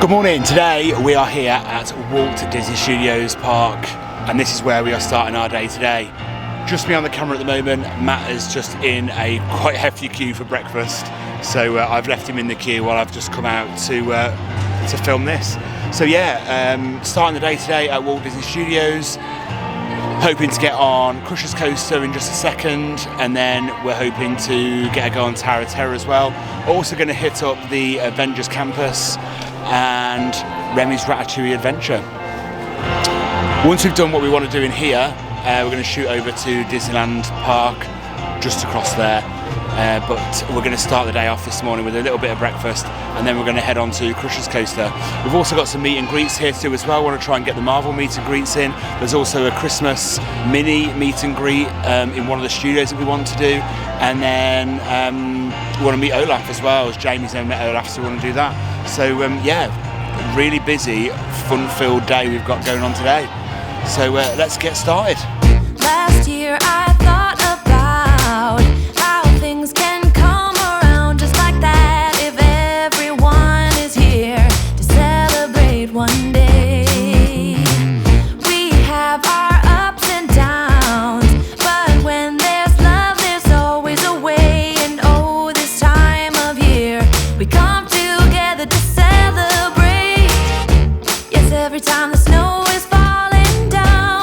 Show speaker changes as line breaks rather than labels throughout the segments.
Good morning. Today we are here at Walt Disney Studios Park, and this is where we are starting our day today. Just me on the camera at the moment. Matt is just in a quite hefty queue for breakfast, so I've left him in the queue while I've just come out to film this. So yeah, starting the day today at Walt Disney Studios. Hoping to get on Crush's Coaster in just a second, and then we're hoping to get a go on Tower of Terror as well. Also going to hit up the Avengers Campus and Remy's Ratatouille Adventure. Once we've done what we want to do in here, we're going to shoot over to Disneyland Park just across there. But we're going to start the day off this morning with a little bit of breakfast, and then we're going to head on to Crush's Coaster. We've also got some meet and greets here too as well. We want to try and get the Marvel meet and greets in. There's also a Christmas mini meet and greet in one of the studios that we want to do, and then we want to meet Olaf as well, as Jamie's never met Olaf, so we want to do that. So yeah, really busy, fun-filled day we've got going on today. So let's get started.
Last year I thought about how things can come around just like that if everyone is here to celebrate one day. We have our ups and downs, but when there's love there's always a way. And oh, this time of year we come together to celebrate. Yes, every time the snow is falling down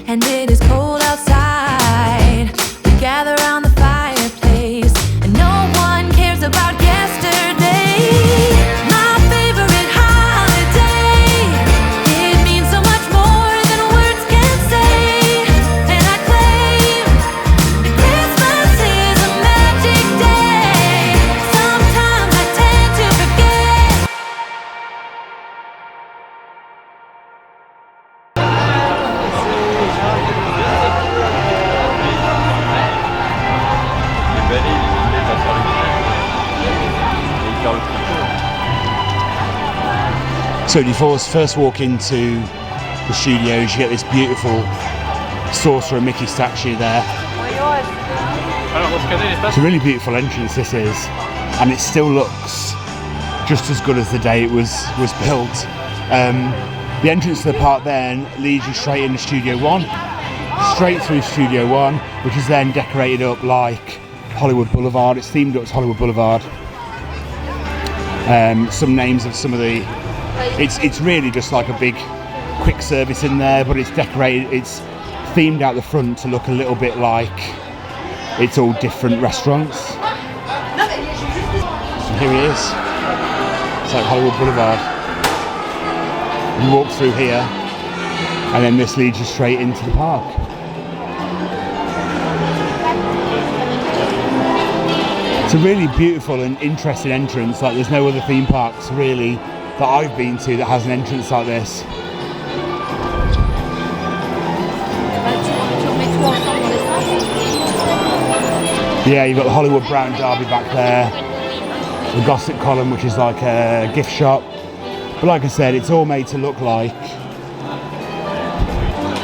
and it is cold outside, we gather around the fireplace and no one cares about yesterday. My favorite holiday, it means so much more than words can say. And I claim that Christmas is a magic day. Sometimes I tend to forget.
So when you first walk into the studios, you get this beautiful Sorcerer Mickey statue there. It's a really beautiful entrance this is, and it still looks just as good as the day it was built. The entrance to the park then leads you straight into Studio 1, straight through Studio 1, which is then decorated up like Hollywood Boulevard. It's themed up as Hollywood Boulevard. Some names of some of the... It's really just like a big quick service in there, but it's decorated, it's themed out the front to look a little bit like it's all different restaurants. And here he is. It's like Hollywood Boulevard. You walk through here, and then this leads you straight into the park. It's a really beautiful and interesting entrance. Like, there's no other theme parks really that I've been to that has an entrance like this. Yeah, you've got the Hollywood Brown Derby back there, the Gossip Column, which is like a gift shop. But like I said, it's all made to look like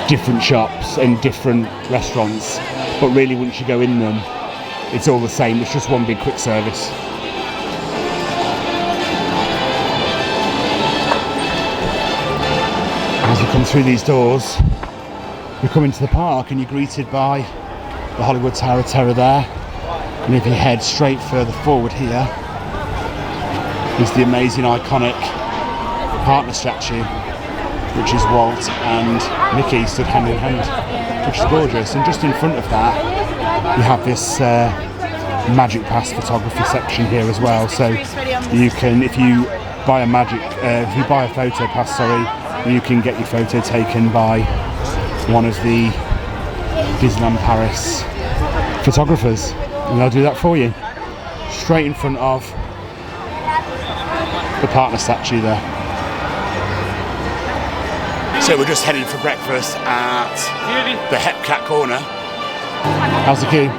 different shops and different restaurants. But really, once you go in them, it's all the same. It's just one big quick service. As you come through these doors, you come into the park and you're greeted by the Hollywood Tower of Terror there. And if you head straight further forward here, is the amazing iconic partner statue, which is Walt and Mickey stood hand in hand, which is gorgeous. And just in front of that, you have this Magic Pass photography section here as well. So you can, if you buy a photo pass, you can get your photo taken by one of the Disneyland Paris photographers, and they'll do that for you straight in front of the partner statue there. So we're just heading for breakfast at the Hep Cat corner. How's the queue?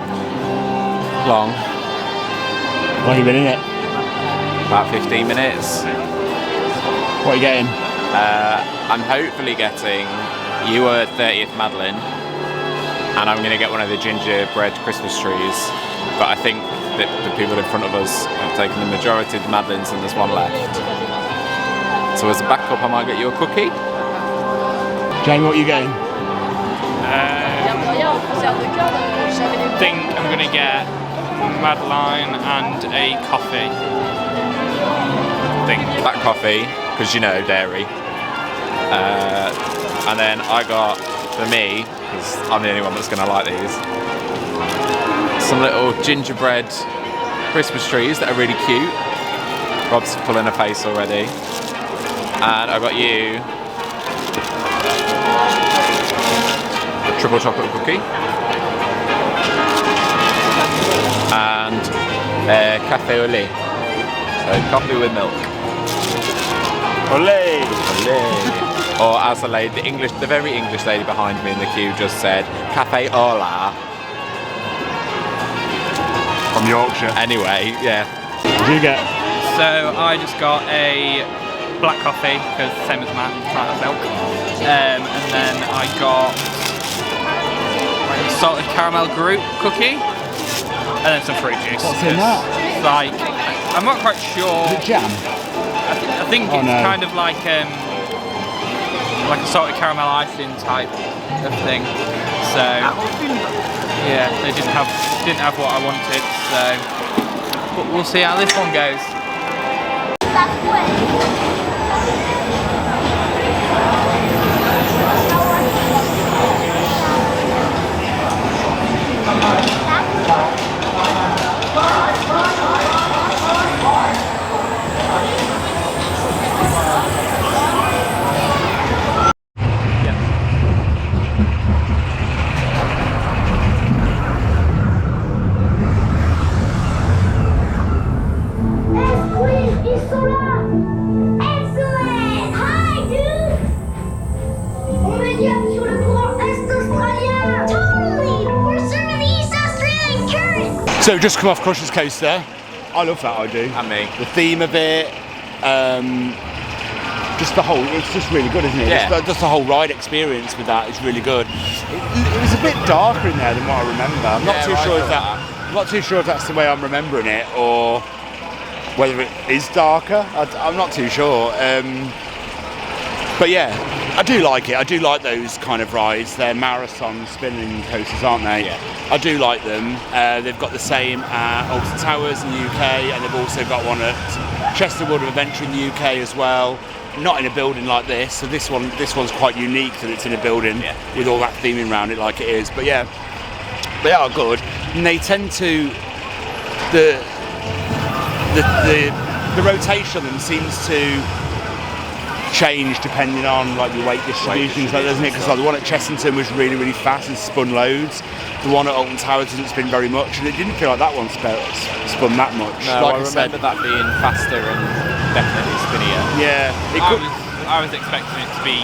Long.
How long have you been in it?
About 15 minutes.
What are you getting?
I'm hopefully getting your 30th Madeleine, and I'm going to get one of the gingerbread Christmas trees. But I think that the people in front of us have taken the majority of the Madeleines and there's one left. So as a backup, I might get you a cookie.
Jamie, what are you getting?
I think I'm going to get Madeline and a coffee.
Black coffee, because you know, dairy. And then I got, for me, because I'm the only one that's going to like these, some little gingerbread Christmas trees that are really cute. Rob's pulling a face already. And I got you a triple chocolate cookie. And a cafe au lait. So coffee with milk.
Olé!
Olé. Or as the very English lady behind me in the queue just said, cafe hola.
From Yorkshire.
Anyway, yeah.
What do you get?
So I just got a black coffee, because same as Matt, flat of milk. And then I got salted caramel Groot cookie, and then some fruit juice.
What's in that?
It's like, I'm not quite sure.
Is it jam?
I think it's kind of like a salted caramel icing type of thing. So yeah, they didn't have what I wanted. So but we'll see how this one goes.
So just come off Crusher's Coaster. I love that, I do.
And me.
The theme of it, just the whole, it's just really good, isn't it?
Yeah.
Just the whole ride experience with that is really good. It was a bit darker in there than what I remember. I'm not too sure if that's the way I'm remembering it, or whether it is darker. I'm not too sure. But yeah, I do like it. I do like those kind of rides. They're marathon spinning coasters, aren't they?
Yeah.
I do like them. They've got the same at Alton Towers in the UK, and they've also got one at Chester World of Adventure in the UK as well. Not in a building like this. So this one's quite unique that it's in a building with all that theming around it like it is. But yeah, they are good, and they tend to the rotation of them seems to change depending on like your weight distribution, doesn't it? Because like the one at Chessington was really, really fast and spun loads. The one at Alton Towers didn't spin very much, and it didn't feel like that one spun that much.
No,
like
I remember that being faster and definitely spinnier.
Yeah,
I was expecting it to be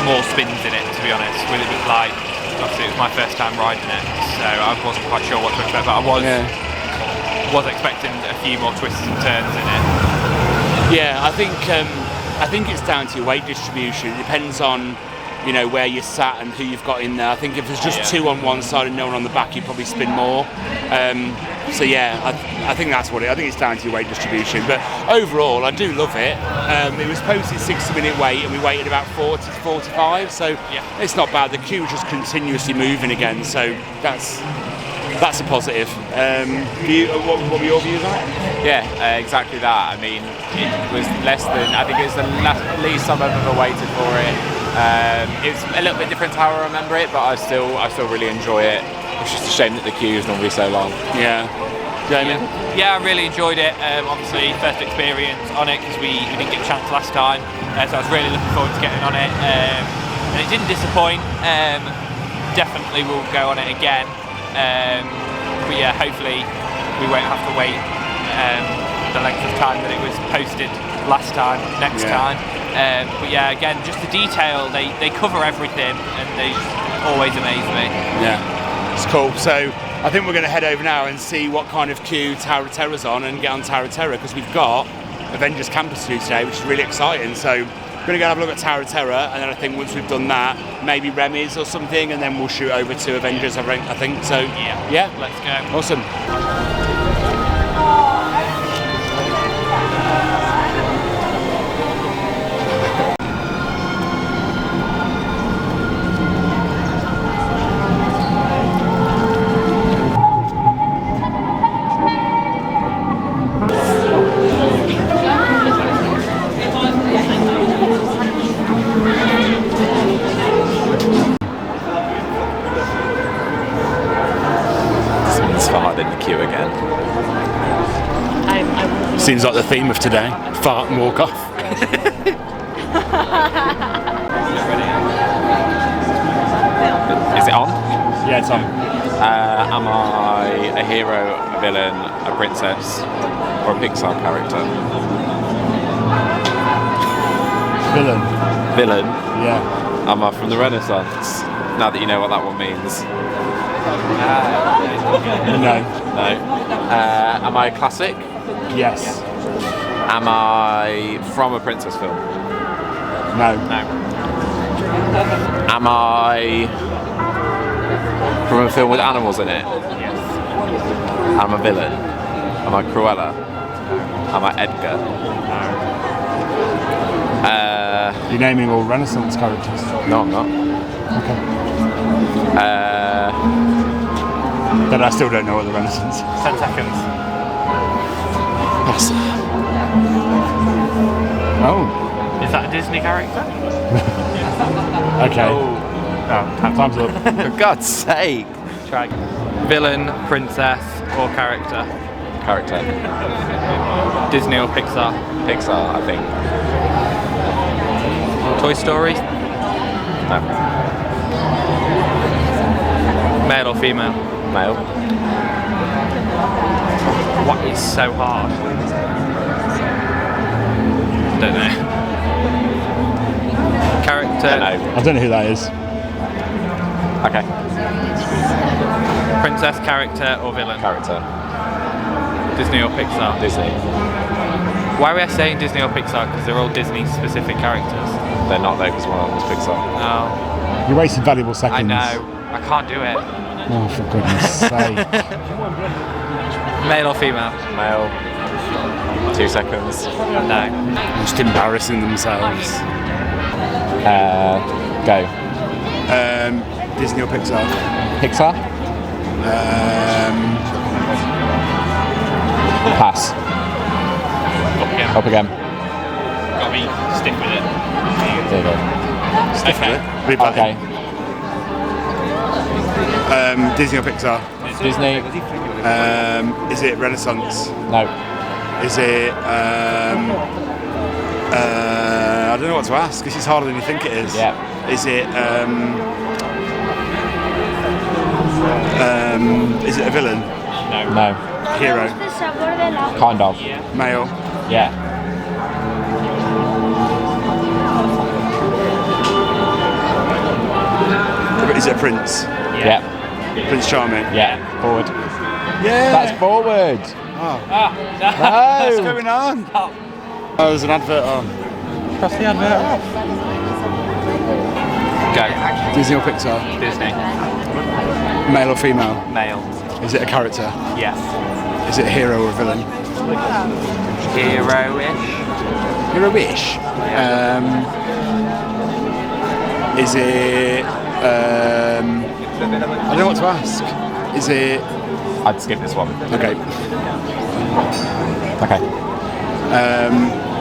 more spins in it, to be honest. With it was like, obviously it was my first time riding it, so I wasn't quite sure what to expect, but I was expecting a few more twists and turns in it.
Yeah, I think it's down to your weight distribution. It depends on, you know, where you're sat and who you've got in there. I think if there's just two on one side and no one on the back, you probably spin more. So yeah, I think that's what I think it's down to your weight distribution. But overall, I do love it. It was posted 60-minute wait, and we waited about 40 to 45. So it's not bad. The queue was just continuously moving again. So that's a positive. What were your views on it?
Yeah, exactly that. I mean, it was less than, I think it was the least I've ever waited for it. It's a little bit different to how I remember it, but I still really enjoy it. It's just a shame that the queue is normally so long.
Yeah. Jamie?
Yeah, I really enjoyed it. Obviously, first experience on it because we didn't get a chance last time, so I was really looking forward to getting on it. And it didn't disappoint. Definitely will go on it again. But yeah, hopefully we won't have to wait the length of time that it was posted last time, next time. But yeah, again, just the detail, they cover everything and they always amaze me.
Yeah, it's cool. So I think we're going to head over now and see what kind of queue Tower of Terror's on and get on Tower of Terror, because we've got Avengers Campus to do today, which is really exciting. So we're going to go have a look at Tower of Terror, and then I think once we've done that, maybe Remy's or something, and then we'll shoot over to Avengers, I think. So yeah,
let's go.
Awesome. Seems like the theme of today. Fart and walk off.
Is it on?
Yeah, it's on.
Am I a hero, a villain, a princess, or a Pixar character?
Villain.
Villain.
Yeah.
Am I from the Renaissance? Now that you know what that one means.
No.
No. Am I a classic?
Yes.
Am I from a princess film?
No.
Am I from a film with animals in it?
Yes.
Am I a villain? Am I Cruella? Am I Edgar?
You're naming all Renaissance characters.
No, I'm not.
Okay. But I still don't know what the Renaissance.
10 seconds.
Oh.
Is that a Disney character?
Okay.
Oh,
Time's up.
For God's sake.
try. Villain, princess, or character?
Character.
Disney or Pixar?
Pixar, I think.
Toy Story?
No.
Male or female?
Male.
What is so hard? Don't know. Character?
No.
I don't know who that is.
Okay.
Princess, character, or villain?
Character.
Disney or Pixar?
Disney.
Why are we saying Disney or Pixar? Because they're all Disney specific characters.
They're not though, because one of them was Pixar.
Oh,
You wasted valuable seconds.
I know. I can't do it.
Oh, for goodness sake.
Male or female?
Male. 2 seconds.
No.
Just embarrassing themselves.
Go.
Disney or Pixar?
Pixar? Pass. Up again.
Got me stick with it.
There you go.
Okay.
Replay.
Okay.
Disney or Pixar?
Disney?
Is it Renaissance?
No.
Is it? I don't know what to ask. This is harder than you think it is.
Yeah.
Is it? Is it a villain?
No.
Hero?
Kind of.
Male?
Yeah.
Is it a prince?
Yeah.
Prince Charming?
Yeah. Forward.
Yeah.
That's forward.
Oh.
No.
What's going on? Oh, there's an advert on.
Cross the advert off.
Go.
Disney or Pixar?
Disney.
Male or female?
Male.
Is it a character?
Yes.
Is it a hero or a villain?
Hero-ish.
Hero-ish. Is it? I don't know what to ask. Is it?
I'd skip this one.
Okay.
Okay.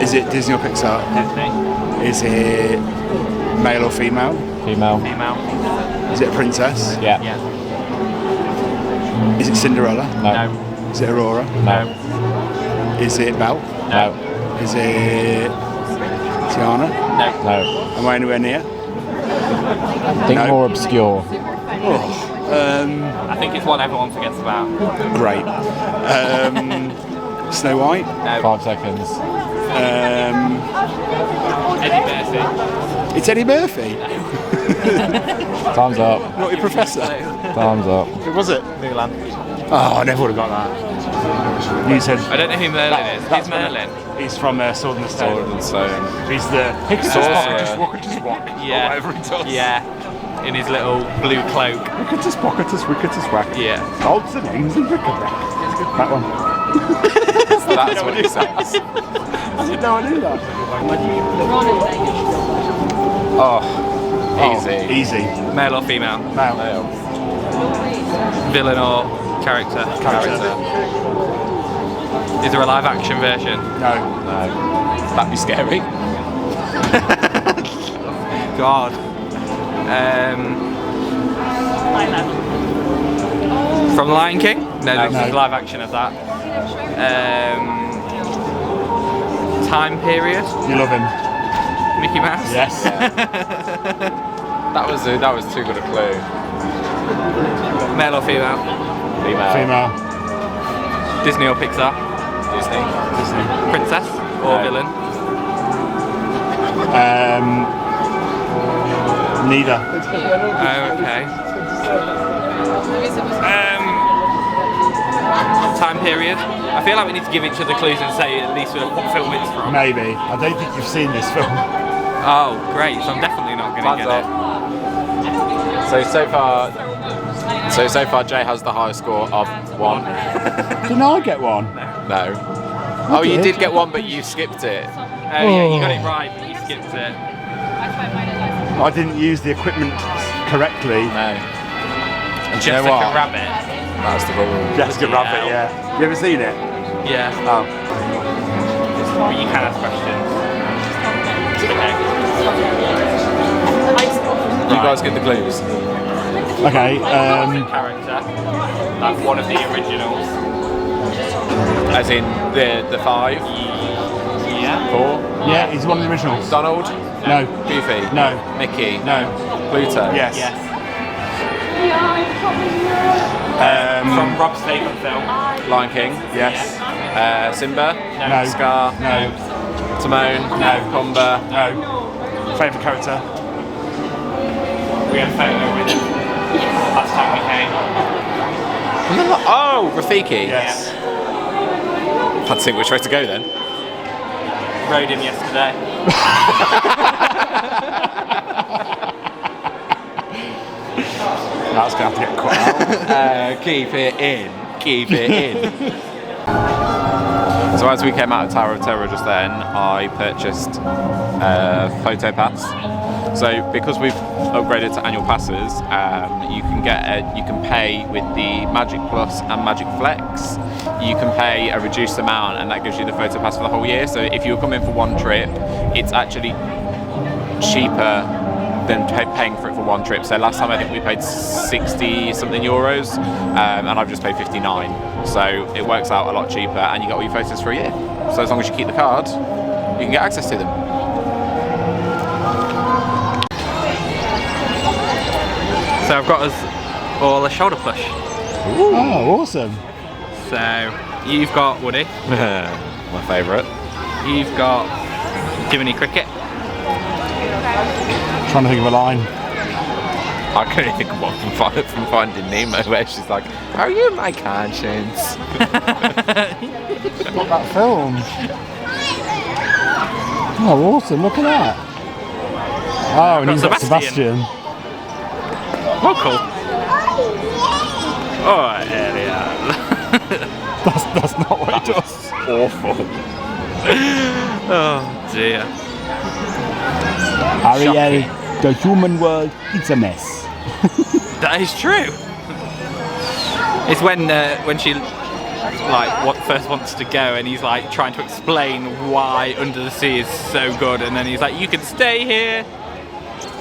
Is it Disney or Pixar?
Disney.
Is it male or female?
Female.
Female.
Is it a princess?
Yeah.
Yes.
Is it Cinderella?
No.
No.
Is it Aurora?
No.
Is it Belle?
No.
Is it Tiana?
No.
No.
Am I anywhere near?
Think
No.
more obscure.
I think it's one everyone forgets about.
Great. Snow White?
No.
5 seconds.
Eddie Murphy.
It's Eddie Murphy.
Time's up.
Not your professor.
Time's up.
Who was it?
Mulan.
Oh, I never would have got that. You said
I don't know who Merlin is. Who's Merlin?
he's from Sword and the Stone.
Sword and Stone.
He's the
Sorcerer.
just walk.
Yeah.
Whatever he does.
Yeah. In his little blue cloak.
Wicketus, pocketus, wicketus, whack.
Yeah.
Odds and ends and bric-a-brac. That one.
That's what it says.
I didn't know I knew that.
Oh. Easy.
Easy.
Male or female?
Male.
Male.
Villain or character?
Character.
Is there a live action version?
No.
No. That'd be scary.
God. From Lion King? No, there's
No.
live action of that. Time period.
You love him.
Mickey Mouse.
Yes.
That was too good a clue.
Male or female?
Female.
Disney or Pixar?
Disney.
Princess or villain?
Neither.
Okay. Time period. I feel like we need to give each other clues and say at least what film it's from.
Maybe. I don't think you've seen this film.
Oh, great! So I'm definitely not going to get it.
So far, Jay has the highest score of 1.
Didn't I get one?
No. Oh, you did get 1, but you skipped it.
Oh yeah, you got it right, but you skipped it.
I didn't use the equipment correctly.
No. And do you know
Jessica
what?
Rabbit.
That's the rule.
Jessica Rabbit, yeah. You ever seen it?
Yeah.
Oh.
But you can ask questions. Okay.
You guys get the clues.
Okay.
Character. That's one of the originals.
As in the 5?
Yeah.
4?
Yeah, he's one of the originals.
Donald?
No.
Goofy?
No.
Mickey?
No.
Pluto?
Yes.
Yes. From Rob Staple film.
Lion King?
Yes.
Simba?
No.
Scar?
No.
Timon?
No.
Pumbaa?
No. Favourite character?
We had a photo with him last time we came.
Oh, Rafiki?
Yes.
Had to think which way to go then.
Rode him yesterday.
That's going to have to get cut out.
Keep it in. Keep it in. So as we came out of Tower of Terror just then, I purchased a photo pass. So because we've upgraded to annual passes, you can pay with the Magic Plus and Magic Flex. You can pay a reduced amount, and that gives you the photo pass for the whole year. So if you were coming for one trip, it's actually cheaper than paying for it for one trip. So last time I think we paid 60 something euros, and I've just paid 59. So it works out a lot cheaper, and you get all your photos for a year. So as long as you keep the card, you can get access to them.
So I've got us all a shoulder plush.
Ooh. Oh, awesome.
So you've got Woody.
My favourite.
You've got Jiminy Cricket.
Trying to think of a line.
I can only think of one from Finding Nemo, where she's like, "Are you my conscience?"
Got that film. Oh, awesome! Look at that. Oh, and he's got Sebastian.
Oh, cool. Oh, yeah.
That's not what he does.
Awful.
Oh dear.
Ariel, the human world, it's a mess.
That is true. It's when she first wants to go, and he's like trying to explain why Under the Sea is so good, and then he's like, "You can stay here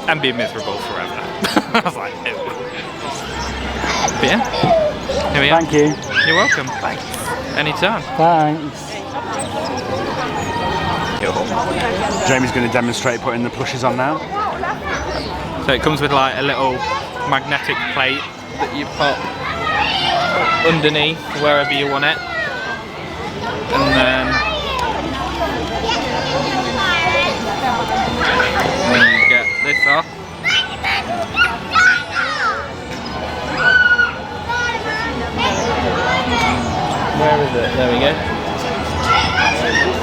and be miserable forever." I was like, ew. But yeah, here we are.
Thank you.
You're welcome. Thanks. Anytime.
Thanks. Jamie's going to demonstrate putting the plushes on now.
So it comes with like a little magnetic plate that you put underneath wherever you want it, and then you get this off. Where is it? There we go.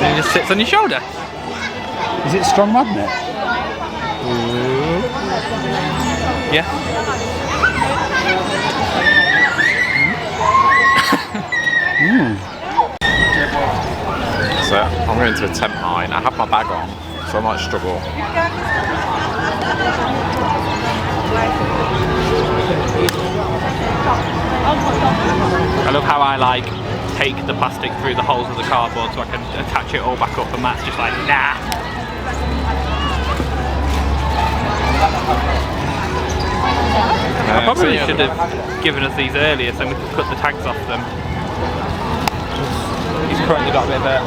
And it just sits on your shoulder.
Is it a strong magnet?
Yeah.
So I'm going to attempt mine. I have my bag on, so I might struggle.
I love how I like take the plastic through the holes of the cardboard so I can attach it all back up, and Matt's just like, nah. I probably should have given us these earlier so we could cut the tags off them. He's currently got a bit of a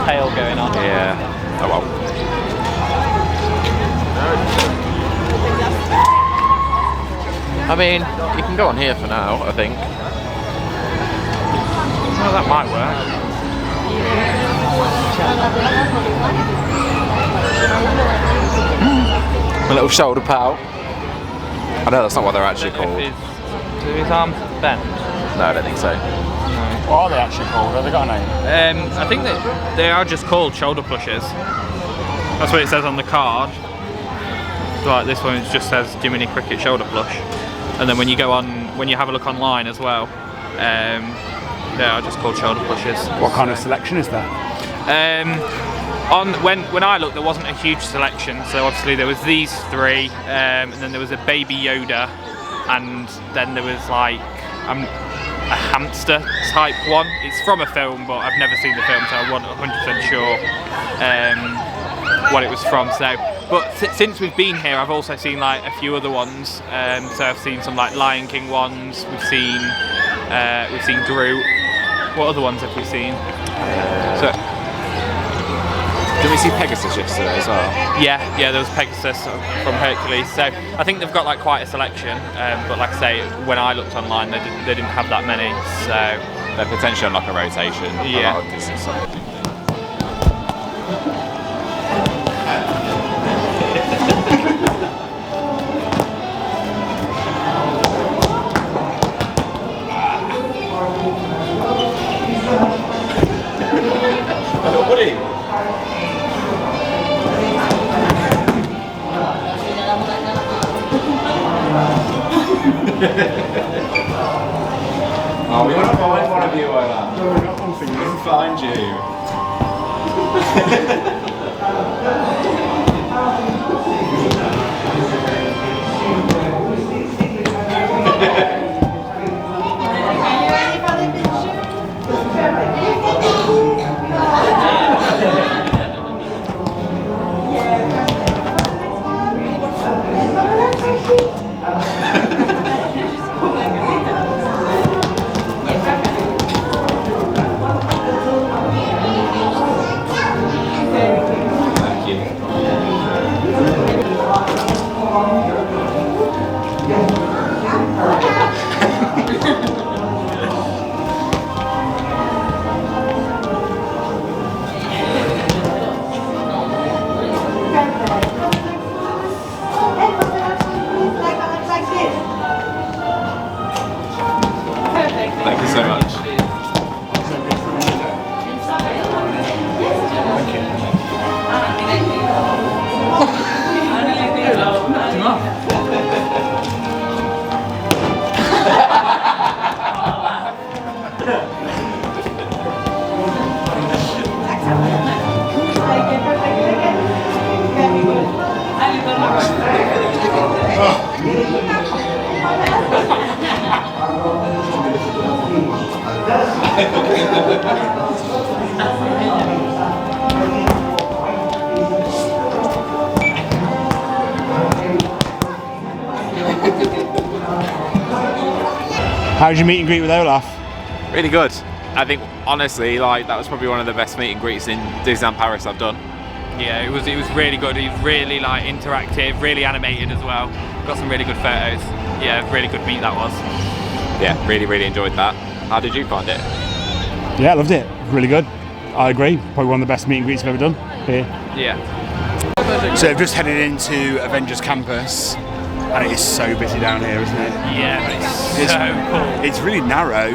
tail going on.
Yeah. Oh well. I mean, you can go on here for now, I think.
Well, that might work.
A little shoulder pout. I know that's not what they're actually called.
Do his arms bend?
No, I don't think so.
What are they actually called? Have they got a name?
I think that they are just called shoulder plushes. That's what it says on the card. So like this one, it just says Jiminy Cricket shoulder plush. And then when you go on, when you have a look online as well, they are just called shoulder plushes.
What kind of selection is there?
When I looked, there wasn't a huge selection. So obviously there was these three, and then there was a Baby Yoda, and then there was like a hamster type one. It's from a film, but I've never seen the film, so I wasn't 100% sure what it was from. So, but since we've been here, I've also seen like a few other ones. So I've seen some like Lion King ones. We've seen Groot. What other ones have we seen? So.
Did we see Pegasus yesterday as well?
Yeah, there was Pegasus from Hercules. So I think they've got like quite a selection. But like I say, when I looked online, they didn't have that many. So
They're potentially on like a rotation.
Yeah.
A lot of Disney stuff. Oh, we want to find one of you, Olaf. No, we got one for you. We can find you. Thank you so much.
How was your meet and greet with Olaf?
Really good. I think honestly, like that was probably one of the best meet and greets in Disneyland Paris I've done.
yeah, it was really good. It was really like interactive, really animated as well. Got some really good photos. Yeah, really good meet that was.
Yeah, really enjoyed that. How did you find it?
Yeah, loved it. Really good. I agree. Probably one of the best meet and greets I've ever done here.
Yeah.
So I've just headed into Avengers Campus, and it is so busy down here, isn't it?
Yeah, but it's so cool.
It's really narrow,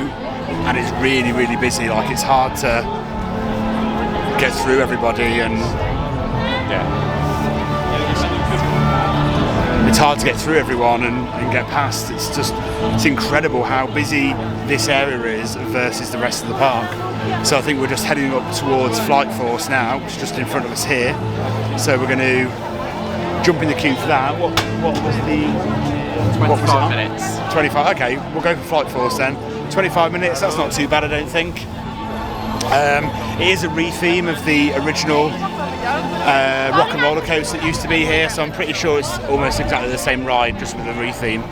and it's really busy. Like it's hard to get through everybody, and it's hard to get through everyone and get past. It's incredible how busy this area is versus the rest of the park. So I think we're just heading up towards Flight Force now, which is just in front of us here. So we're going to jump in the queue for that. What was the
25 minutes.
25. Okay, we'll go for Flight Force then. 25 minutes. That's not too bad, I don't think. It is a re-theme of the original rock and roller coaster that used to be here, so I'm pretty sure it's almost exactly the same ride, just with a re-theme.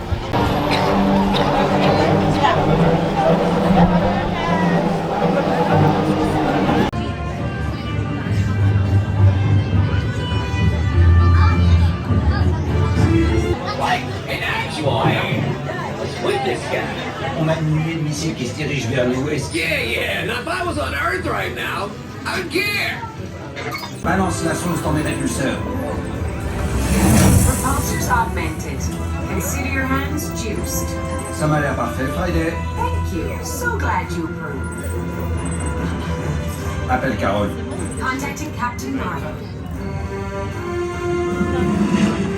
On a une nuée de missiles qui se dirige vers l'ouest.
Yeah. Now if I was on Earth right now, I'd care.
Balance la source dans les répulseurs.
Propulsors augmented. Consider your hands juiced.
Ça m'a l'air parfait, Friday.
Thank you. So glad you approve.
Appelle Carole.
Contacting Captain Marlowe.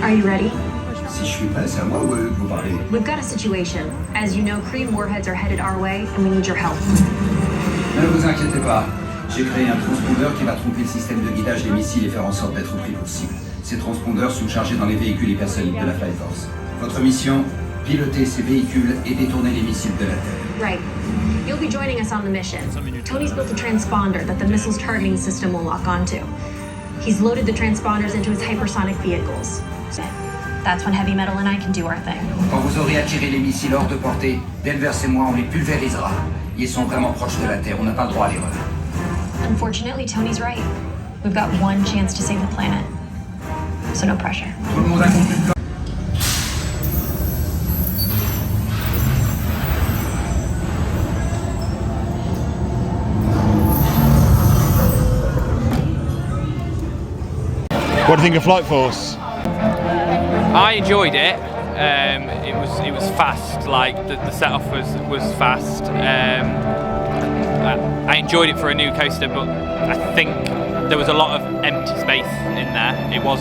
Are you ready?
Si je suis prêt, c'est à moi ou à eux que vous parlez?
We've got a situation. As you know, Cream warheads are headed our way, and we need your help.
Ne vous inquiétez pas. J'ai créé un transpondeur qui va tromper le système de guidage des missiles et faire en sorte d'être pris pour cible. Ces transpondeurs sont chargés dans les véhicules hypersoniques de la Flight Force. Votre mission, piloter ces véhicules et détourner les missiles de la Terre.
Right. You'll be joining us on the mission. Tony's built a transponder that the missile's targeting system will lock onto. He's loaded the transponders into his hypersonic vehicles. That's when Heavy Metal and I can do our thing.
Quand vous aurez attiré les missiles hors de portée, Denvers et moi, on les pulvérisera. Ils sont vraiment proches de la Terre, on n'a pas le droit à l'erreur.
Unfortunately, Tony's right. We've got one chance to save the planet. So no pressure.
Tout le monde a compris le plan.
What do you think of Flight Force?
I enjoyed it. It was fast. Like the setup was fast. I enjoyed it for a new coaster, but I think there was a lot of empty space in there. It was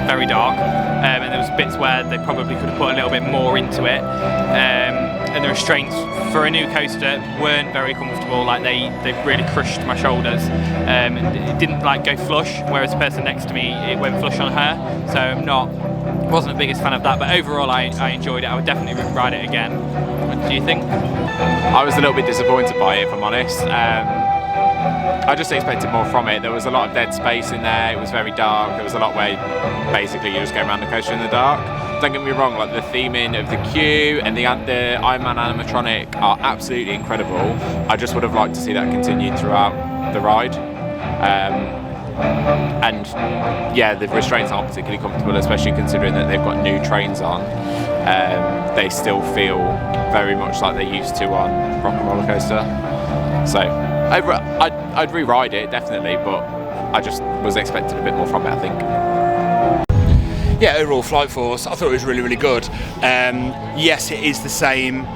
very dark, and there was bits where they probably could have put a little bit more into it. And the restraints for a new coaster weren't very comfortable. Like they really crushed my shoulders. And it didn't like go flush, whereas the person next to me, it went flush on her. So wasn't the biggest fan of that. But overall, I enjoyed it. I would definitely ride it again. What do you think?
I was a little bit disappointed by it, if I'm honest. I just expected more from it. There was a lot of dead space in there. It was very dark. There was a lot where basically you just go around the coaster in the dark. Don't get me wrong, like the theming of the queue and the Iron Man animatronic are absolutely incredible. I just would have liked to see that continued throughout the ride. And yeah, the restraints aren't particularly comfortable, especially considering that they've got new trains on. They still feel very much like they used to on Rock and Roller Coaster. So I'd re-ride it definitely, but I just was expecting a bit more from it, I think.
Yeah, overall Flight Force, I thought it was really, really good. Yes, it is the same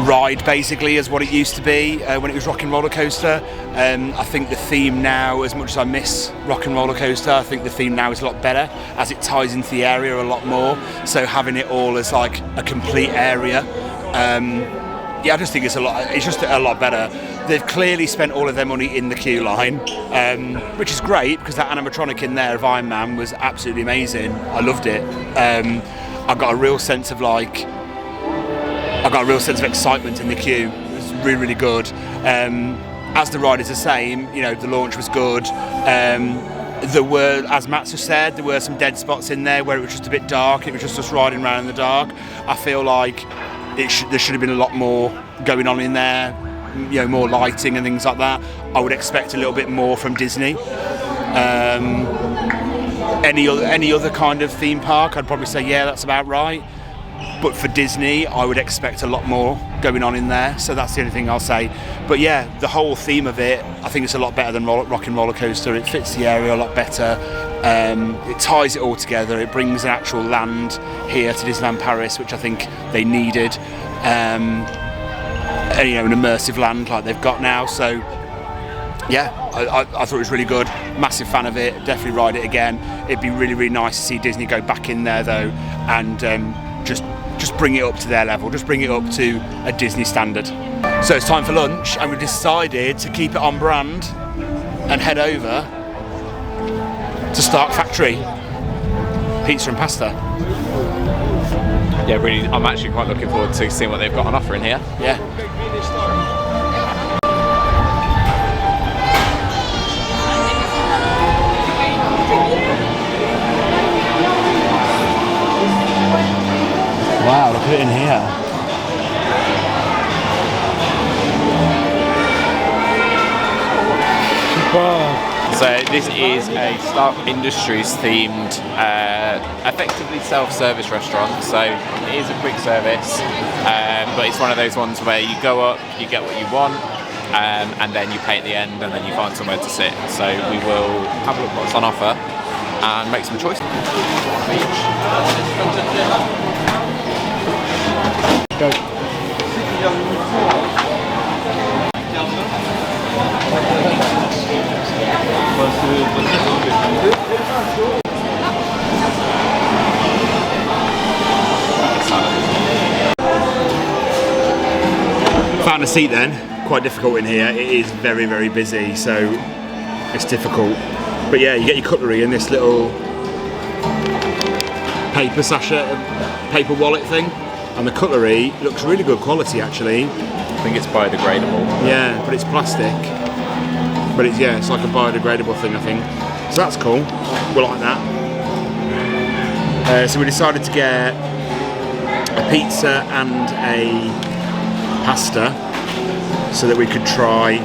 ride basically as what it used to be when it was Rock and Roller Coaster. I think the theme now, as much as I miss Rock and Roller Coaster, I think the theme now is a lot better as it ties into the area a lot more. So having it all as like a complete area, yeah, I just think it's just a lot better. They've clearly spent all of their money in the queue line, which is great because that animatronic in there of Iron Man was absolutely amazing. I loved it. I got a real sense of excitement in the queue. It was really, really good. As the ride is the same, you know, the launch was good. There were, as Matt just said, there were some dead spots in there where it was just a bit dark. It was just us riding around in the dark. I feel like there should have been a lot more going on in there. You know, more lighting and things like that. I would expect a little bit more from Disney. Any other kind of theme park, I'd probably say yeah, that's about right. But for Disney, I would expect a lot more going on in there. So that's the only thing I'll say. But yeah, the whole theme of it, I think it's a lot better than Rock and Roller Coaster. It fits the area a lot better. It ties it all together. It brings an actual land here to Disneyland Paris, which I think they needed. You know, an immersive land like they've got now. So yeah, I thought it was really good. Massive fan of it. Definitely ride it again. It'd be really, really nice to see Disney go back in there though, and just bring it up to their level. Just bring it up to a Disney standard. So it's time for lunch, and we decided to keep it on brand and head over to Stark Factory. Pizza and pasta.
Yeah, really, I'm actually quite looking forward to seeing what they've got on offer in here.
Yeah. Wow, look at it in here.
So this is a Stark Industries themed, effectively self-service restaurant. So it is a quick service, but it's one of those ones where you go up, you get what you want, and then you pay at the end, and then you find somewhere to sit. So we will have a look what's on offer and make some choices. Go.
Found a seat then. Quite difficult in here. It is very, very busy, so it's difficult. But yeah, you get your cutlery in this little paper sachet, paper wallet thing, and the cutlery looks really good quality actually.
I think it's biodegradable.
Yeah, but it's plastic. But it's like a biodegradable thing, I think. So that's cool. We like that. So we decided to get a pizza and a pasta, so that we could try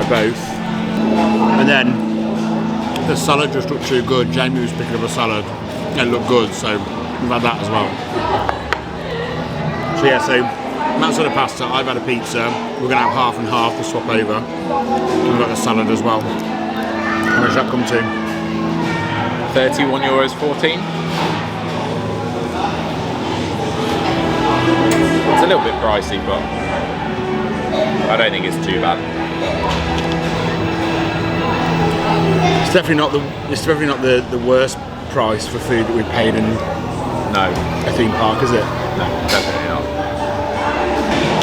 both. And then the salad just looked too good. Jamie was picking up a salad and it looked good, so we've had that as well. So yeah, so Matt's had a pasta, I've had a pizza. We're gonna have half and half to swap over. And we've got the salad as well. How much does that come to?
€31.14. It's a little bit pricey, but I don't think it's too bad.
It's definitely not the worst price for food that we've paid in
No,
a theme park, is it?
no, definitely not.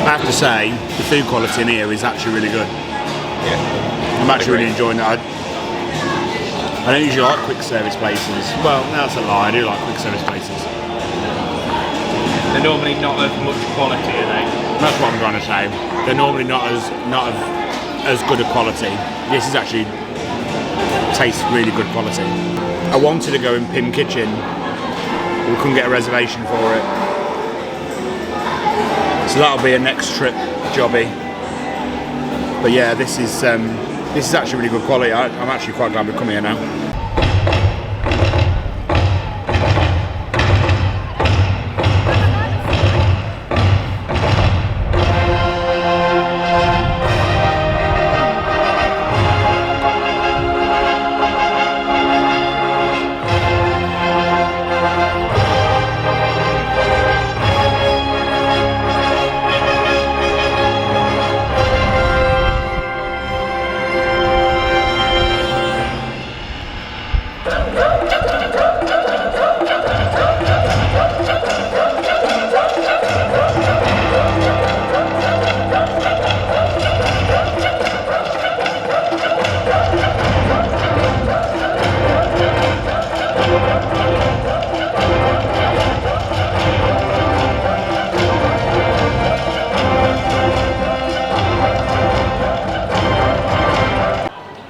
I have to say, the food quality in here is actually really good.
Yeah,
I'm actually really enjoying that. I don't usually like quick service places. Well, that's a lie, I do like quick service places.
They're normally not of much quality, are they?
That's what I'm trying to say. They're normally not of as good a quality. This is actually tastes really good quality. I wanted to go in Pim Kitchen, but we couldn't get a reservation for it. So that'll be a next trip jobby. But yeah, this is actually really good quality. I'm actually quite glad we've come here now.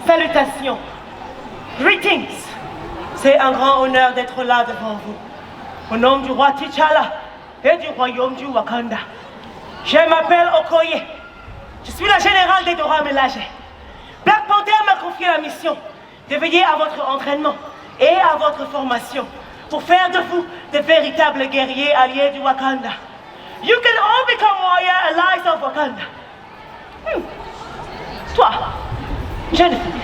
Salutations. Greetings. C'est un grand honneur d'être là devant vous. Au nom du roi T'Challa et du royaume du Wakanda. Je m'appelle Okoye. Je suis la générale des Dora Mélagé. Black Panther m'a confié la mission de veiller à votre entraînement et à votre formation pour faire de vous de véritables guerriers alliés du Wakanda. You can all become warrior allies of Wakanda. Toi, jeune fille,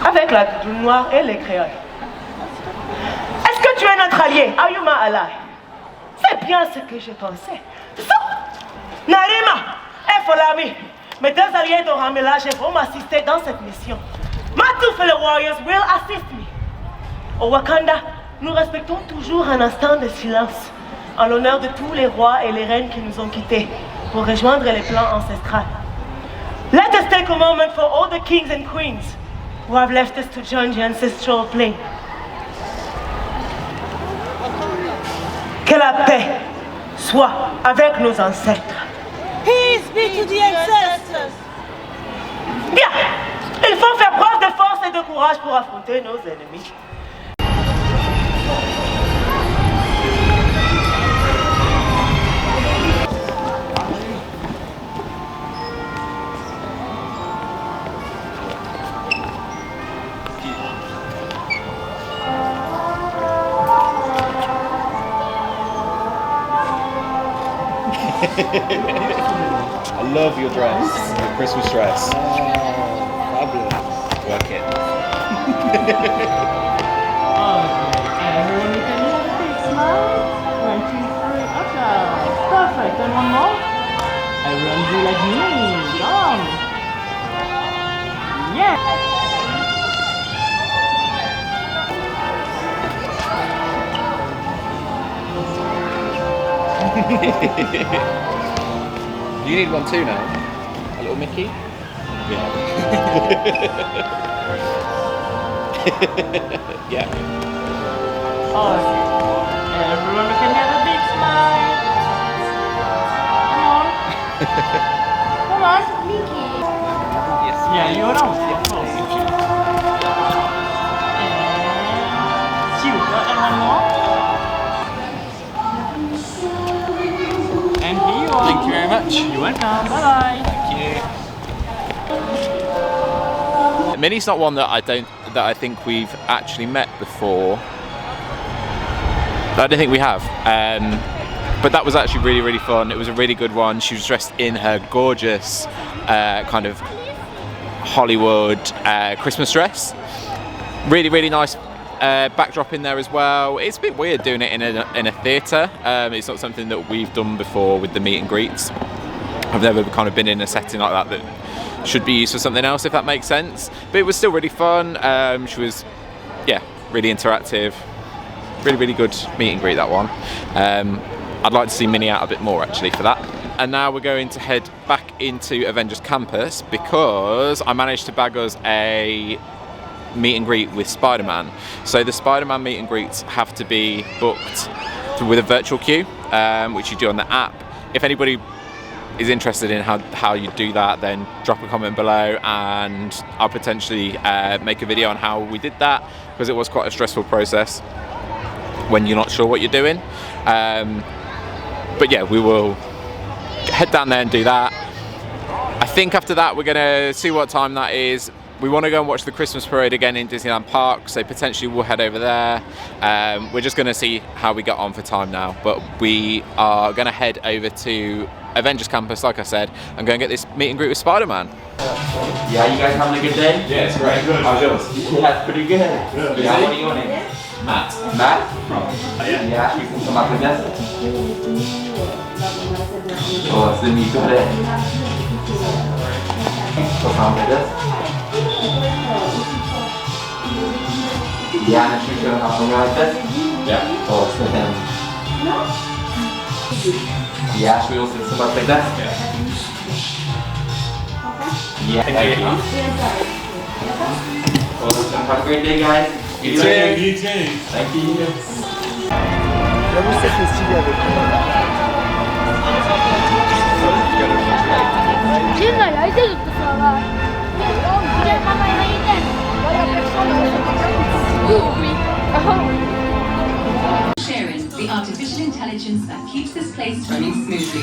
avec la doudoune noire et les créoles. Est-ce que tu es notre allié? Are you my ally? C'est bien ce que je pensais. So, Narima et Folami, mes deux alliés de Ramélage vont m'assister dans cette mission. My two fellow warriors will assist me. Au Wakanda, nous respectons toujours un instant de silence en l'honneur de tous les rois et les reines qui nous ont quittés pour rejoindre les plans ancestrales. Let us take a moment for all the kings and queens who have left us to join the ancestral plane. Que la paix soit avec nos ancêtres.
Peace be to the ancestors.
Bien, il faut faire preuve de force et de courage pour affronter nos ennemis.
I love your dress, your Christmas dress.
Fabulous.
Work it.
Everyone can have a big smile. 1, 2, 3, okay. Perfect. And one more. Everyone do like me. Come on. Yeah.
You need one too now. A little Mickey? Yeah. Yeah.
Oh, everyone can have a big smile. Come on. Come on. Mickey.
Yes.
Yeah, you know. Of course. And super. And one more. And here you are.
Thank you very much.
You're welcome. Bye-bye.
Thank you. Minnie's not one that I think we've actually met before. I don't think we have. But that was actually really, really fun. It was a really good one. She was dressed in her gorgeous kind of Hollywood Christmas dress. Really, really nice backdrop in there as well. It's a bit weird doing it in a theatre. It's not something that we've done before with the meet and greets. I've never kind of been in a setting like that should be used for something else, if that makes sense. But it was still really fun. She was, yeah, really interactive. Really, really good meet and greet, that one. I'd like to see Minnie out a bit more actually for that. And now we're going to head back into Avengers Campus because I managed to bag us a meet and greet with Spider-Man. So the Spider-Man meet and greets have to be booked with a virtual queue, which you do on the app. If anybody is interested in how you do that, then drop a comment below and I'll potentially make a video on how we did that, because it was quite a stressful process when you're not sure what you're doing. But yeah, we will head down there and do that. I think after that we're gonna see what time that is. We want to go and watch the Christmas parade again in Disneyland Park, so potentially we'll head over there. We're just going to see how we get on for time now, but we are going to head over to Avengers Campus, like I said, and go and get this meet and greet with Spider-Man.
Yeah, you guys having a good day?
Yeah, it's great.
Good. How's yours? Yeah, pretty good. Yeah, what are your names?
Matt.
Matt? Yeah, you can come up with us. Oh, c'est mis tout près. Yeah, you can have some like this.
Yeah.
Oh, it's him. Yeah, should we also do something like that? Yeah, thank you. Awesome. Have a great day, guys.
You too.
You too.
Thank you.
J'avoue, c'était stylé avec
Sharon, the artificial intelligence that keeps this place running smoothly.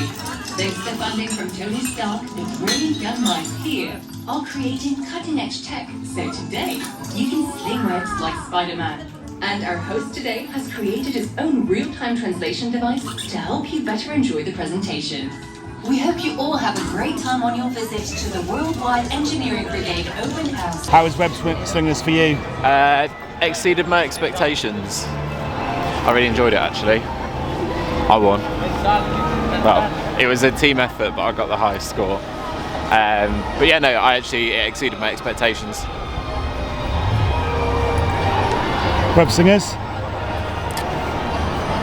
Thanks to funding from Tony Stark, the brilliant young minds here are creating cutting-edge tech. So today, you can sling webs like Spider-Man. And our host today has created his own real-time translation device to help you better enjoy the presentation. We hope you all have a great time on your visit to the Worldwide Engineering Brigade Open House.
How was Web Slingers for you?
Exceeded my expectations. I really enjoyed it actually. I won. Well, it was a team effort, but I got the highest score. But yeah, no, it exceeded my expectations.
Web Slingers?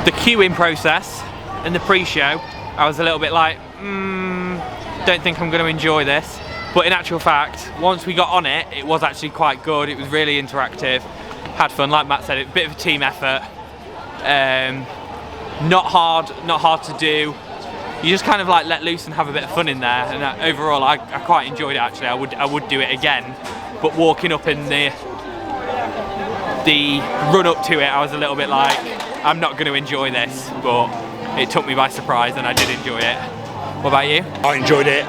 The queuing process and the pre-show, I was a little bit like, don't think I'm going to enjoy this. But in actual fact, once we got on it, it was actually quite good. It was really interactive, had fun. Like Matt said, a bit of a team effort. Not hard to do. You just kind of like let loose and have a bit of fun in there. And overall, I quite enjoyed it actually. I would do it again. But walking up in the run up to it, I was a little bit like, I'm not going to enjoy this. But it took me by surprise and I did enjoy it. What about you?
I enjoyed it.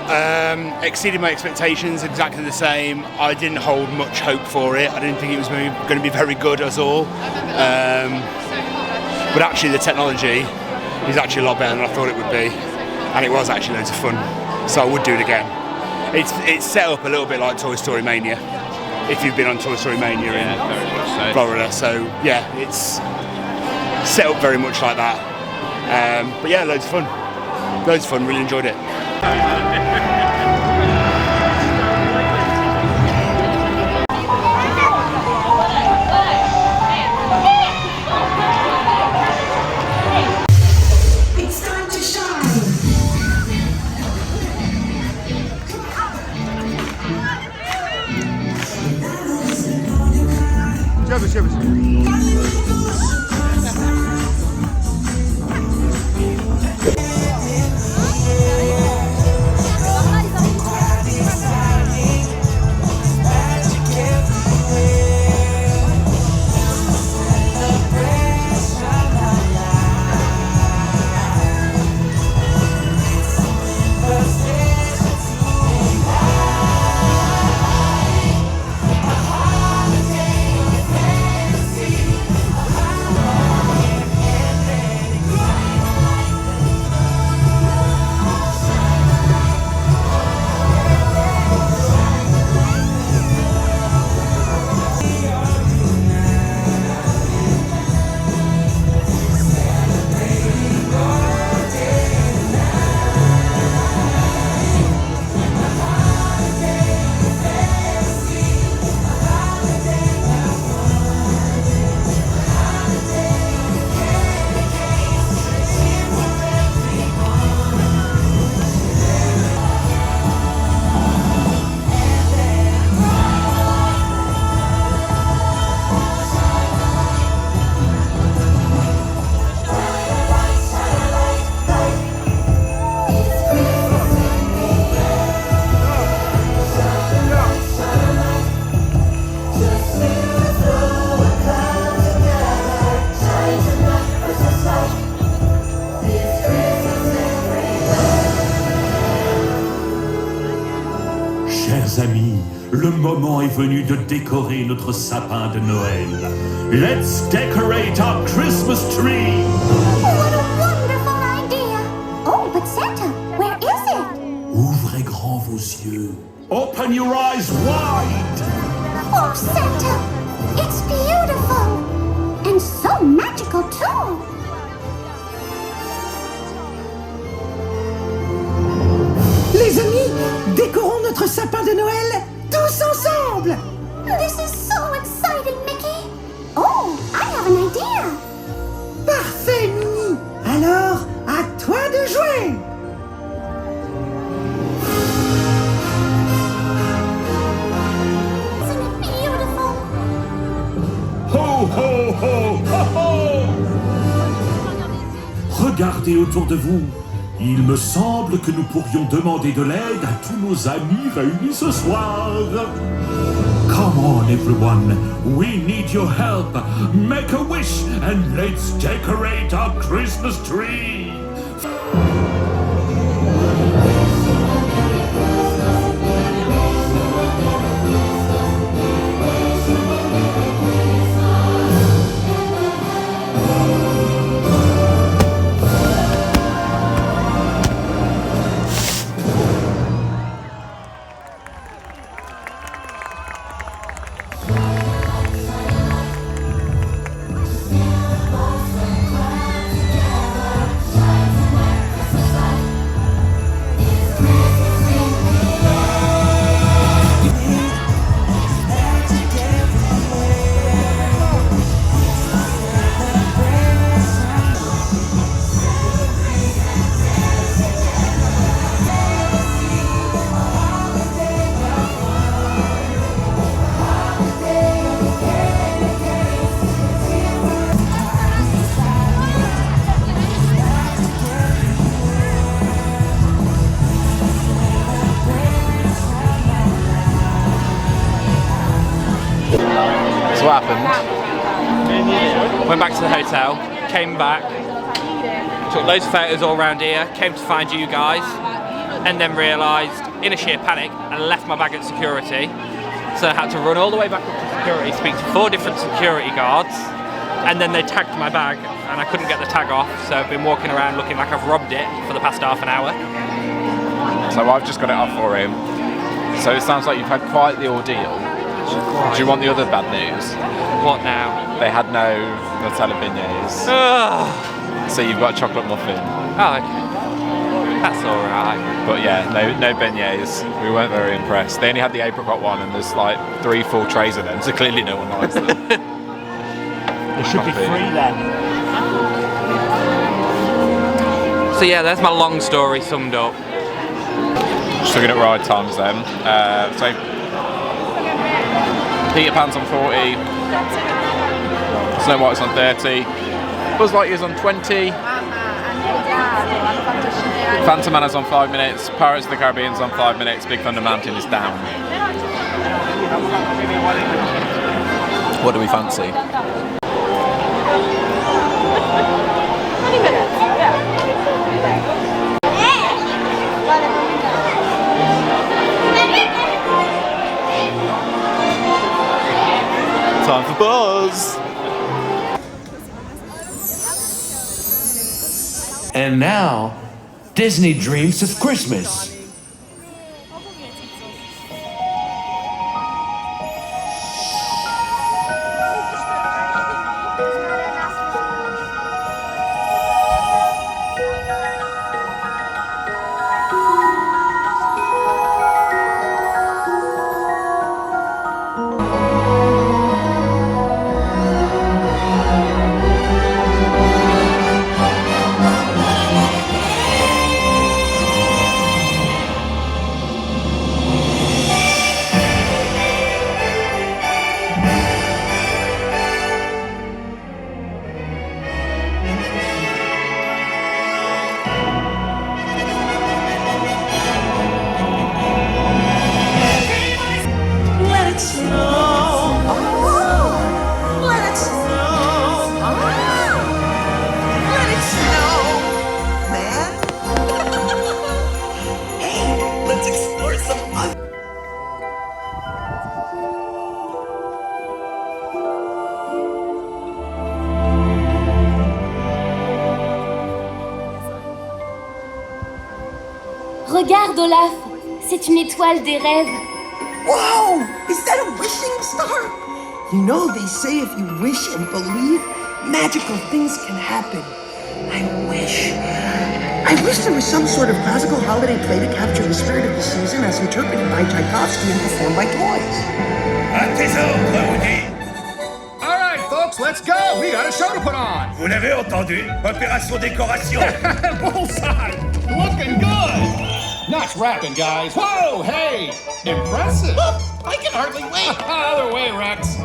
Exceeded my expectations, exactly the same. I didn't hold much hope for it. I didn't think it was going to be very good at all. But actually the technology is actually a lot better than I thought it would be. and it was actually loads of fun. So I would do it again. It's set up a little bit like Toy Story Mania, if you've been on Toy Story Mania in
very much so.
Florida. So yeah, it's set up very much like that. But yeah, loads of fun. Loads of fun, really enjoyed it.
Chers amis, le moment est venu de décorer notre sapin de Noël. Let's decorate our Christmas tree!
What a wonderful idea! Oh, but Santa, where is it?
Ouvrez grand vos yeux. Open your eyes wide!
Oh, Santa, it's beautiful! And so magical, too!
Les amis, décorons notre sapin de Noël tous ensemble!
This is so exciting, Mickey! Oh, I have an idea!
Parfait, Minnie! Alors, à toi de jouer!
Isn't it beautiful?
Ho, ho, ho, ho, ho! Regardez autour de vous. Il me semble que nous pourrions demander de l'aide à tous nos amis réunis ce soir. Come on, everyone. We need your help. Make a wish and let's decorate our Christmas tree.
What happened? Went back to the hotel, came back, took loads of photos all around here, came to find you guys, and then realised, in a sheer panic, I left my bag at security. So I had to run all the way back up to security, speak to 4 different security guards, and then they tagged my bag
and I couldn't get the tag off, so I've been walking around looking like I've robbed it for the past half an hour.
So I've just got it off for him. So it sounds like you've had quite the ordeal. Do you want the other bad news?
What now?
They had no Nutella beignets. So you've got a chocolate muffin.
Oh, okay. That's alright.
But yeah, no beignets. We weren't very impressed. They only had the apricot one, and there's like 3 full trays of them, so clearly no one likes them.
They should be free then.
So yeah, there's my long story summed up.
Just looking at ride times then. So Peter Pan's on 40, Snow White's on 30, Buzz Lightyear's on 20, Phantom Anna's on 5 minutes, Pirates of the Caribbean's on 5 minutes, Big Thunder Mountain is down. What do we fancy? Time for Buzz!
And now, Disney dreams of Christmas.
Regarde, Olaf, c'est une étoile des rêves.
Whoa! Is that a wishing star? You know, they say if you wish and believe, magical things can happen. I wish there was some sort of classical holiday play to capture the spirit of the season as interpreted by Tchaikovsky and performed by toys.
All right, folks, let's go. We got a show to put on.
Vous l'avez entendu? Opération décoration.
Bullseye! Looking good! Nice rapping, guys. Whoa, hey! Impressive!
I can hardly wait.
Other way, Rex.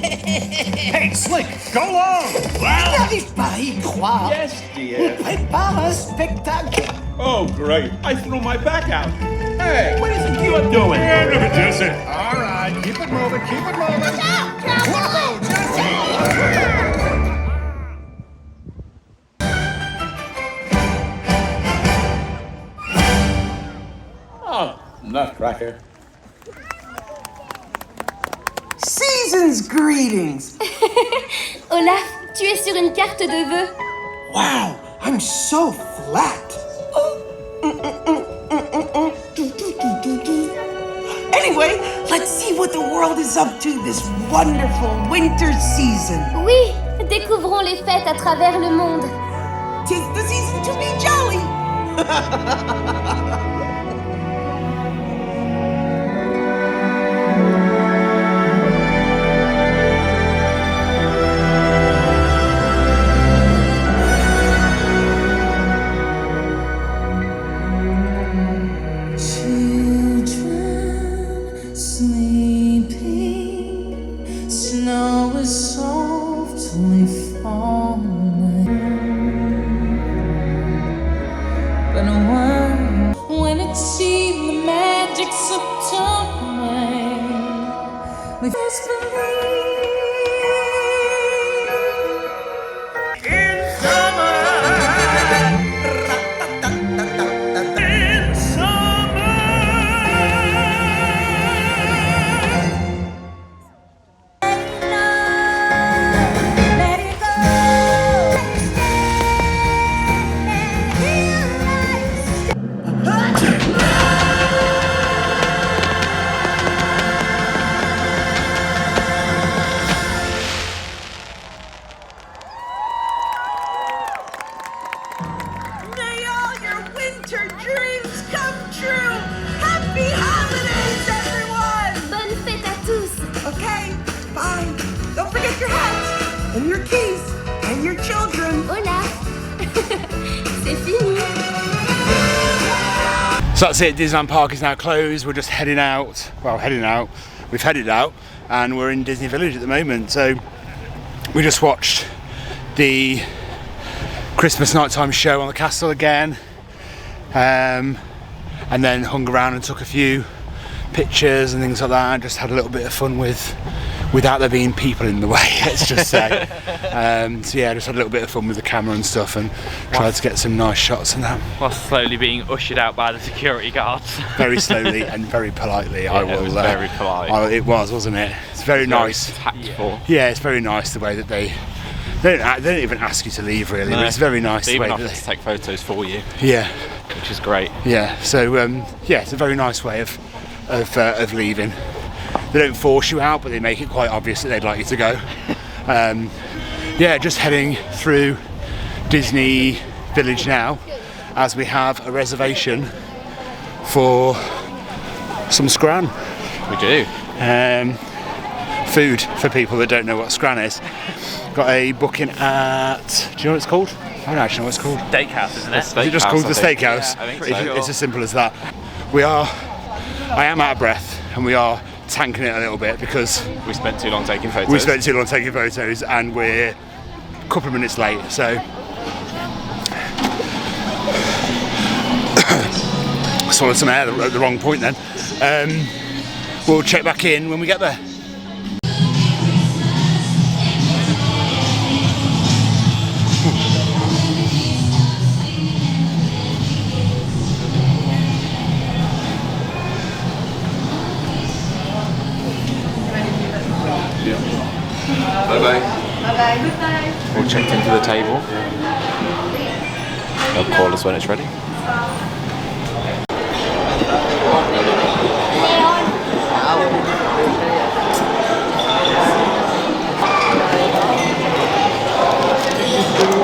Hey, Slick, go long!
Wow!
N'arrive pas à y croire.
Yes, dear.
On prépare un spectacle.
Oh, great. I threw my back out.
Hey,
What do you think you're doing?
I'm gonna do it. All right, keep it moving, keep it moving. Whoa, Jesse!
Oh, nutcracker.
Season's greetings.
Olaf, tu es sur une carte de vœux.
Wow, I'm so flat. Anyway, let's see what the world is up to this wonderful winter season.
Oui, découvrons les fêtes à travers le monde.
'Tis the season to be jolly.
Children sleeping, snow is softly falling. But when it seemed the magic slipped away, we first
and your keys, and your children.
Olaf, c'est fini.
So that's it, Disneyland Park is now closed. We're just heading out. Well, heading out. We've headed out and we're in Disney Village at the moment. So we just watched the Christmas nighttime show on the castle again. And then hung around and took a few pictures and things like that, and just had a little bit of fun without there being people in the way, let's just say. So yeah, just had a little bit of fun with the camera and stuff, and tried to get some nice shots and that.
While slowly being ushered out by the security guards.
Very slowly and very politely.
Yeah, it was very polite.
It was, wasn't it? It's very nice.
Tactful.
Yeah, it's very nice the way that they don't even ask you to leave really, but it's very nice
They
the way
even
that
offer to take photos for you.
Yeah.
Which is great.
Yeah, so yeah, it's a very nice way of leaving. They don't force you out, but they make it quite obvious that they'd like you to go. Yeah, just heading through Disney Village now, as we have a reservation for some scran.
We do.
Food for people that don't know what scran is. Got a booking at, do you know what it's called? I don't actually know what it's called.
Steakhouse, isn't it?
Is it just called the Steakhouse?
Yeah, I think so.
It's as simple as that. I am out of breath, and we are tanking it a little bit because
we spent too long taking photos.
We spent too long taking photos, and we're a couple of minutes late. So swallowed some air at the wrong point. Then we'll check back in when we get there.
Bye-bye.
Bye-bye. Goodbye.
All checked into the table. They'll call us when it's ready.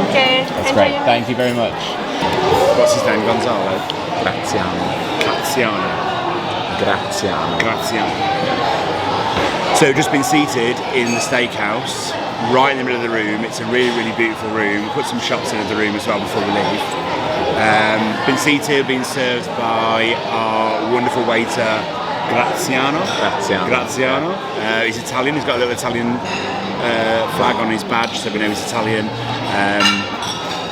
Okay.
That's great. Thank you very much.
What's his name? Gonzalo?
Graziano.
So just been seated in the Steakhouse, right in the middle of the room. It's a really, really beautiful room. We'll put some shots in of the room as well before we leave. Been seated, been served by our wonderful waiter, Graziano. He's Italian. He's got a little Italian flag on his badge, so we know he's Italian.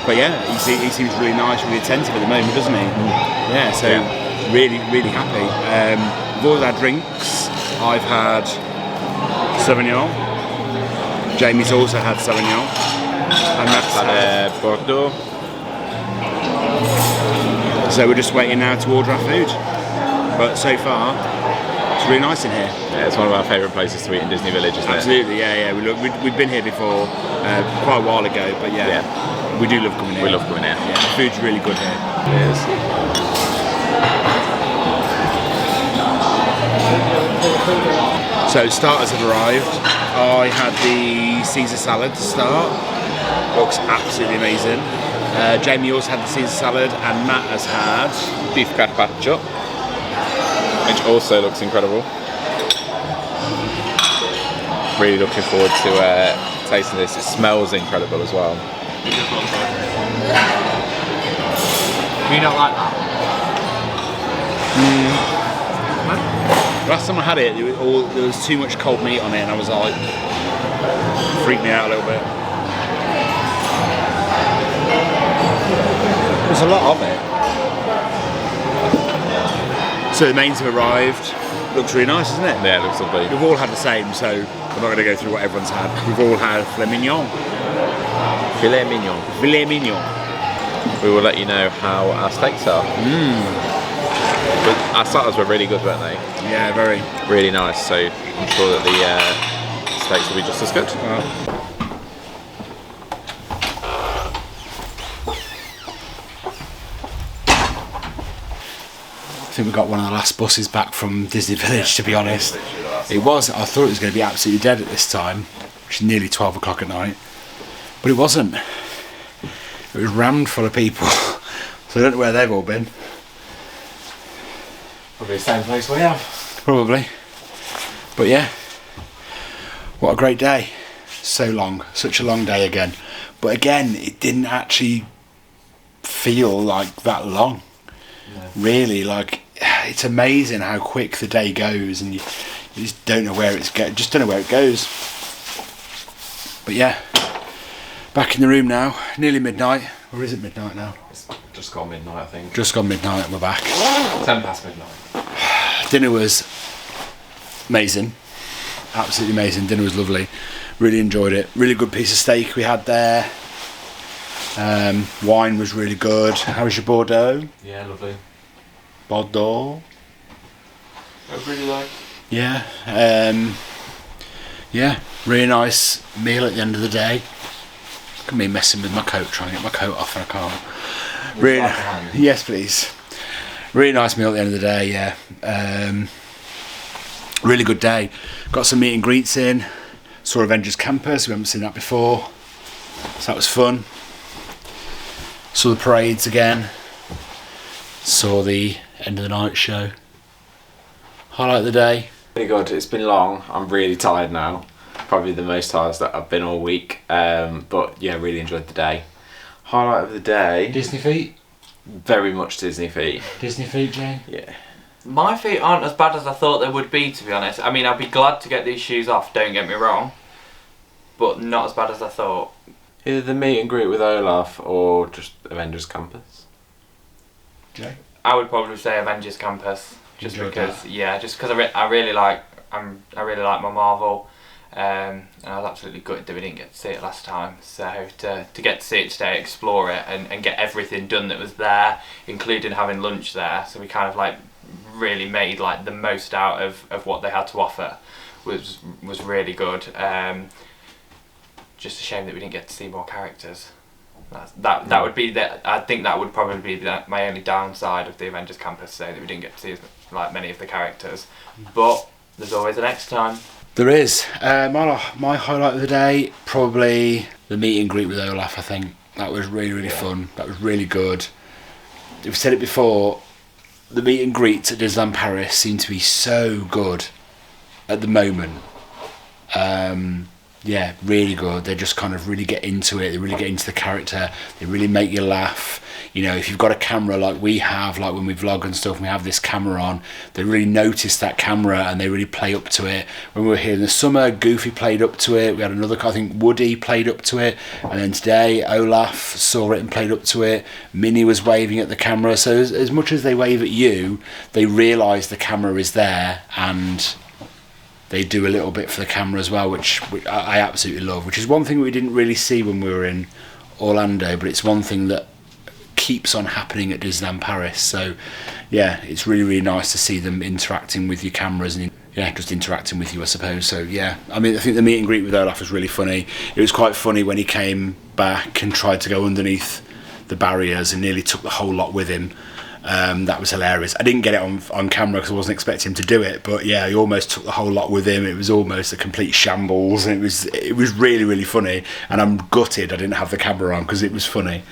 But yeah, he seems really nice, really attentive at the moment, doesn't he? Yeah, so really, really happy. With all of our drinks, I've had Sauvignon. Jamie's also had Sauvignon. And Matt's had
Bordeaux.
So we're just waiting now to order our food. But so far, it's really nice in here.
Yeah, it's one of our favourite places to eat in Disney Village, isn't
Absolutely, yeah. We've been here before, quite a while ago, but yeah, we do love coming here.
We love coming here.
Yeah, the food's really good here.
It is.
So starters have arrived. I had the Caesar salad to start. Looks absolutely amazing. Jamie also had the Caesar salad, and Matt has had
beef carpaccio, which also looks incredible. Really looking forward to tasting this. It smells incredible as well.
You don't like that?
Last time I had it, there was too much cold meat on it, and I was like, freaked me out a little bit. There's a lot of it. So the mains have arrived. Looks really nice, isn't it?
Yeah, it looks lovely.
We've all had the same, so I'm not going to go through what everyone's had. We've all had filet mignon.
Filet mignon.
Filet mignon.
We will let you know how our steaks are. But our starters were really good, weren't they?
Yeah, very.
Really nice, so I'm sure that the steaks will be just as good.
I think we got one of the last buses back from Disney Village, to be honest. I thought it was going to be absolutely dead at this time, which is nearly 12 o'clock at night. But it wasn't. It was rammed full of people. So I don't know where they've all been.
Probably the same place we have.
Probably. But yeah, what a great day. so long, such a long day again. But again, it didn't actually feel like that long. No. Really, like, it's amazing how quick the day goes, and you just don't know where it goes. But yeah, back in the room now, nearly midnight. Or is it midnight now?
It's just gone midnight, I think.
Just gone midnight, we're back.
10 past midnight.
Dinner was amazing, absolutely amazing. Dinner was lovely, really enjoyed it. Really good piece of steak we had there. Wine was really good. How was your Bordeaux?
Yeah, lovely.
Bordeaux?
I really like.
Yeah. Yeah, really nice meal at the end of the day. Look at me messing with my coat, trying to get my coat off, and I can't. Really, yes, please. Really nice meal at the end of the day. Yeah. Really good day. Got some meet and greets in. Saw Avengers Campus. We haven't seen that before, so that was fun. Saw the parades again. Saw the end of the night show. Highlight of the day.
Really good. It's been long. I'm really tired now. Probably the most tired that I've been all week. But yeah, really enjoyed the day. Highlight of the day.
Disney feet?
Very much Disney feet.
Disney feet, Jane?
Yeah.
My feet aren't as bad as I thought they would be, to be honest. I mean, I'd be glad to get these shoes off, don't get me wrong. But not as bad as I thought.
Either the meet and greet with Olaf or just Avengers Campus.
Jay?
I would probably say Avengers Campus. Just
Enjoyed
because,
that.
yeah, just because I really like my Marvel, and I was absolutely gutted that we didn't get to see it last time. So to get to see it today, explore it, and get everything done that was there, including having lunch there. So we kind of like really made like the most out of what they had to offer, was really good. Just a shame that we didn't get to see more characters. That would be I think that would probably be my only downside of the Avengers Campus today, that we didn't get to see like many of the characters. But there's always a next time.
There is. My highlight of the day, probably the meet and greet with Olaf. I think that was really fun. That was really good. We've said it before, the meet and greets at Disneyland Paris seem to be so good at the moment. Yeah, really good. They just kind of really get into it. They really get into the character. They really make you laugh. You know, if you've got a camera like we have, like when we vlog and stuff, and we have this camera on, they really notice that camera and they really play up to it. When we were here in the summer, Goofy played up to it. We had another, I think Woody played up to it. And then today, Olaf saw it and played up to it. Minnie was waving at the camera. So as much as they wave at you, they realise the camera is there, and they do a little bit for the camera as well, which I absolutely love, which is one thing we didn't really see when we were in Orlando, but it's one thing that keeps on happening at Disneyland Paris. So yeah, it's really nice to see them interacting with your cameras and yeah, just interacting with you, I suppose. So yeah, I mean, I think the meet and greet with Olaf was really funny. It was quite funny when he came back and tried to go underneath the barriers and nearly took the whole lot with him. That was hilarious. I didn't get it on camera because I wasn't expecting him to do it, but yeah, he almost took the whole lot with him. It was almost a complete shambles, and it was really funny. And I'm gutted I didn't have the camera on because it was funny.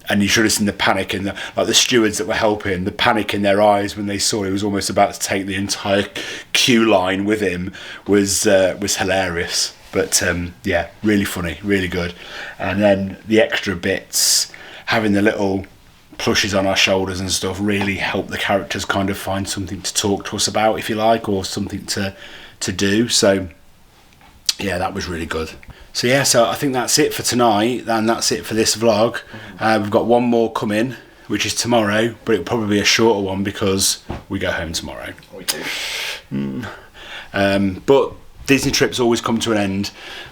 And you should have seen the panic in the stewards that were helping, the panic in their eyes when they saw he was almost about to take the entire queue line with him was hilarious. But yeah, really funny, really good. And then the extra bits, having the little plushes on our shoulders and stuff, really help the characters kind of find something to talk to us about, if you like, or something to do. So yeah, that was really good. So yeah, so I think that's it for tonight, and that's it for this vlog. We've got one more coming, which is tomorrow, but it'll probably be a shorter one because we go home tomorrow.
We do.
But Disney trips always come to an end,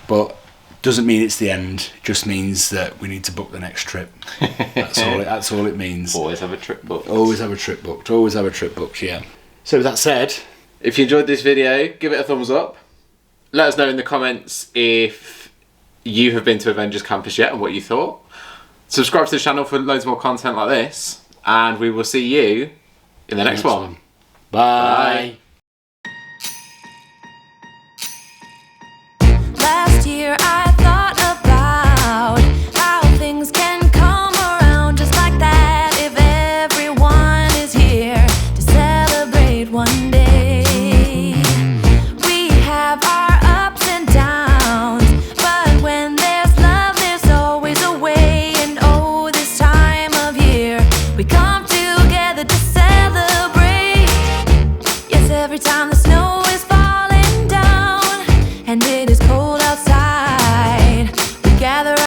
but doesn't mean it's the end. It just means that we need to book the next trip. That's all it means.
Always have a trip booked.
Always have a trip booked. Always have a trip booked, yeah. So with that said,
if you enjoyed this video, give it a thumbs up. Let us know in the comments if you have been to Avengers Campus yet and what you thought. Subscribe to the channel for loads more content like this, and we will see you in the next one.
Bye.